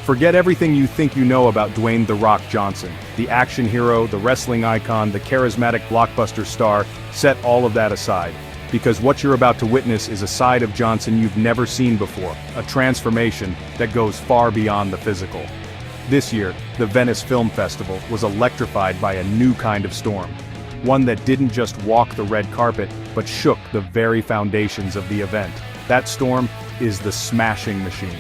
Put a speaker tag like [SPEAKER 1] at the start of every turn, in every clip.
[SPEAKER 1] Forget everything you think you know about Dwayne "The Rock" Johnson, the action hero, the wrestling icon, the charismatic blockbuster star. Set all of that aside. Because what you're about to witness is a side of Johnson you've never seen before, a transformation that goes far beyond the physical. This year, the Venice Film Festival was electrified by a new kind of storm. One that didn't just walk the red carpet, but shook the very foundations of the event. That storm is the Smashing Machine.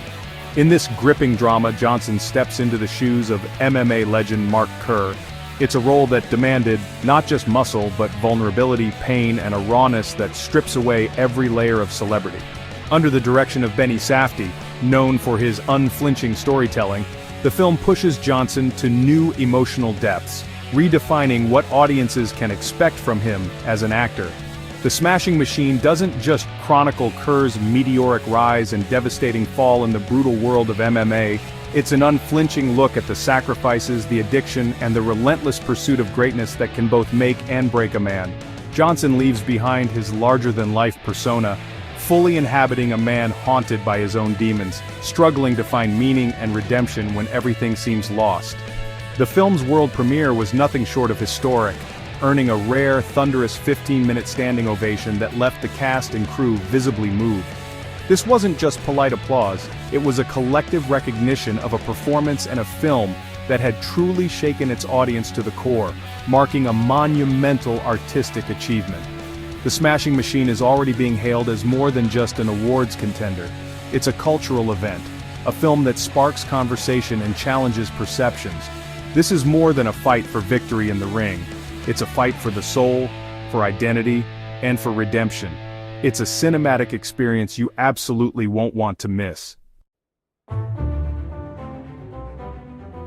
[SPEAKER 1] In this gripping drama, Johnson steps into the shoes of MMA legend Mark Kerr. It's a role that demanded not just muscle but vulnerability, pain, and a rawness that strips away every layer of celebrity. Under the direction of Benny Safdie, known for his unflinching storytelling, the film pushes Johnson to new emotional depths, redefining what audiences can expect from him as an actor. The Smashing Machine doesn't just chronicle Kerr's meteoric rise and devastating fall in the brutal world of MMA, it's an unflinching look at the sacrifices, the addiction, and the relentless pursuit of greatness that can both make and break a man. Johnson leaves behind his larger-than-life persona, fully inhabiting a man haunted by his own demons, struggling to find meaning and redemption when everything seems lost. The film's world premiere was nothing short of historic, earning a rare, thunderous 15-minute standing ovation that left the cast and crew visibly moved. This wasn't just polite applause, it was a collective recognition of a performance and a film that had truly shaken its audience to the core, marking a monumental artistic achievement. The Smashing Machine is already being hailed as more than just an awards contender. It's a cultural event, a film that sparks conversation and challenges perceptions. This is more than a fight for victory in the ring. It's a fight for the soul, for identity, and for redemption. It's a cinematic experience you absolutely won't want to miss.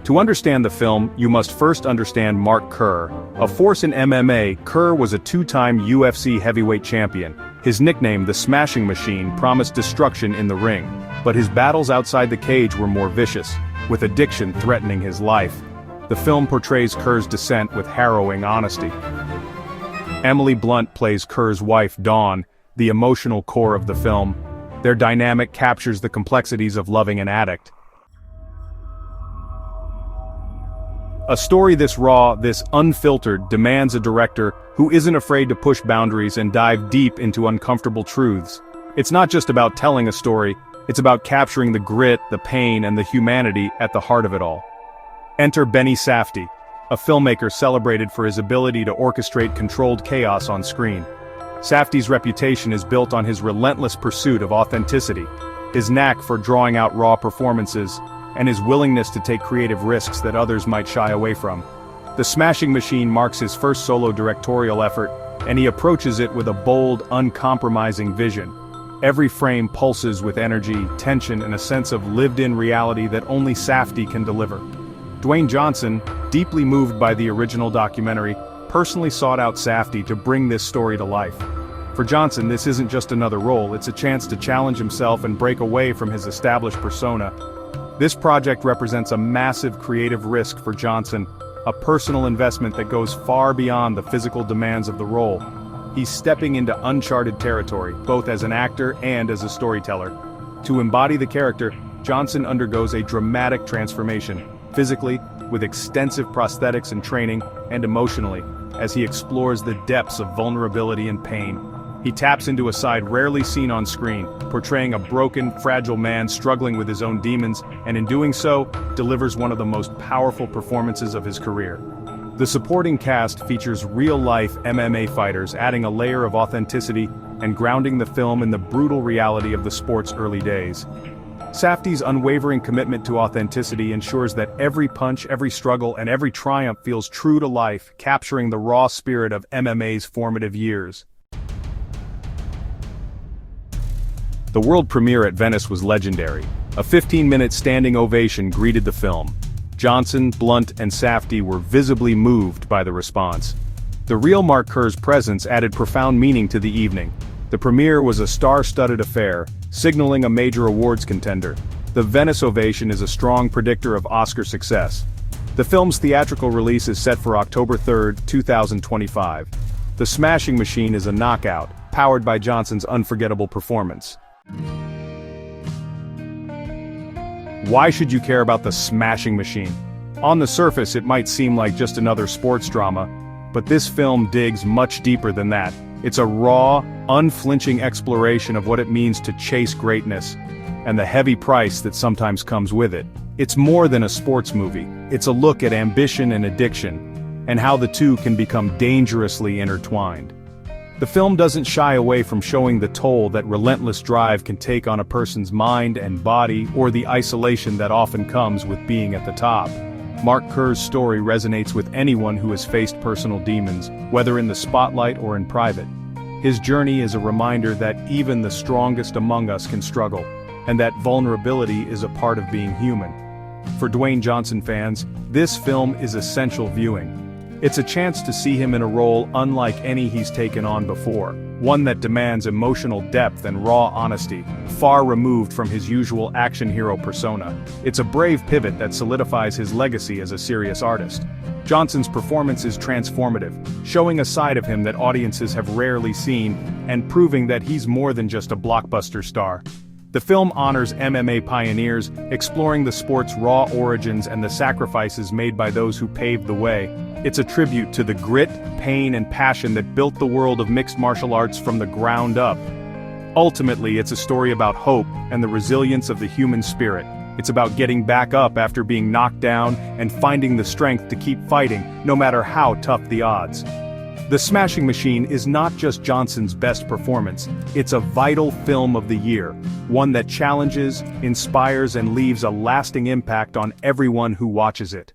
[SPEAKER 1] To understand the film, you must first understand Mark Kerr. A force in MMA, Kerr was a two-time UFC heavyweight champion. His nickname, the Smashing Machine, promised destruction in the ring. But his battles outside the cage were more vicious, with addiction threatening his life. The film portrays Kerr's descent with harrowing honesty. Emily Blunt plays Kerr's wife, Dawn, the emotional core of the film. Their dynamic captures the complexities of loving an addict. A story this raw, this unfiltered, demands a director who isn't afraid to push boundaries and dive deep into uncomfortable truths. It's not just about telling a story, it's about capturing the grit, the pain, and the humanity at the heart of it all. Enter Benny Safdie, a filmmaker celebrated for his ability to orchestrate controlled chaos on screen. Safdie's reputation is built on his relentless pursuit of authenticity, his knack for drawing out raw performances, and his willingness to take creative risks that others might shy away from. The Smashing Machine marks his first solo directorial effort, and he approaches it with a bold, uncompromising vision. Every frame pulses with energy, tension, and a sense of lived-in reality that only Safdie can deliver. Dwayne Johnson, deeply moved by the original documentary, personally sought out Safdie to bring this story to life. For Johnson, this isn't just another role, it's a chance to challenge himself and break away from his established persona. This project represents a massive creative risk for Johnson, a personal investment that goes far beyond the physical demands of the role. He's stepping into uncharted territory, both as an actor and as a storyteller. To embody the character, Johnson undergoes a dramatic transformation, physically, with extensive prosthetics and training, and emotionally, as he explores the depths of vulnerability and pain. He taps into a side rarely seen on screen, portraying a broken, fragile man struggling with his own demons, and in doing so, delivers one of the most powerful performances of his career. The supporting cast features real-life MMA fighters, adding a layer of authenticity and grounding the film in the brutal reality of the sport's early days. Safdie's unwavering commitment to authenticity ensures that every punch, every struggle, and every triumph feels true to life, capturing the raw spirit of MMA's formative years. The world premiere at Venice was legendary. A 15-minute standing ovation greeted the film. Johnson, Blunt, and Safdie were visibly moved by the response. The real Mark Kerr's presence added profound meaning to the evening. The premiere was a star-studded affair, signaling a major awards contender. The Venice ovation is a strong predictor of Oscar success. The film's theatrical release is set for October 3, 2025. The Smashing Machine is a knockout, powered by Johnson's unforgettable performance. Why should you care about the Smashing Machine? On the surface it might seem like just another sports drama, but this film digs much deeper than that. It's a raw, unflinching exploration of what it means to chase greatness, and the heavy price that sometimes comes with it. It's more than a sports movie, it's a look at ambition and addiction, and how the two can become dangerously intertwined. The film doesn't shy away from showing the toll that relentless drive can take on a person's mind and body, or the isolation that often comes with being at the top. Mark Kerr's story resonates with anyone who has faced personal demons, whether in the spotlight or in private. His journey is a reminder that even the strongest among us can struggle, and that vulnerability is a part of being human. For Dwayne Johnson fans, this film is essential viewing. It's a chance to see him in a role unlike any he's taken on before, one that demands emotional depth and raw honesty, far removed from his usual action hero persona. It's a brave pivot that solidifies his legacy as a serious artist. Johnson's performance is transformative, showing a side of him that audiences have rarely seen, and proving that he's more than just a blockbuster star. The film honors MMA pioneers, exploring the sport's raw origins and the sacrifices made by those who paved the way. It's a tribute to the grit, pain, and passion that built the world of mixed martial arts from the ground up. Ultimately, it's a story about hope and the resilience of the human spirit. It's about getting back up after being knocked down and finding the strength to keep fighting, no matter how tough the odds. The Smashing Machine is not just Johnson's best performance, it's a vital film of the year, one that challenges, inspires, and leaves a lasting impact on everyone who watches it.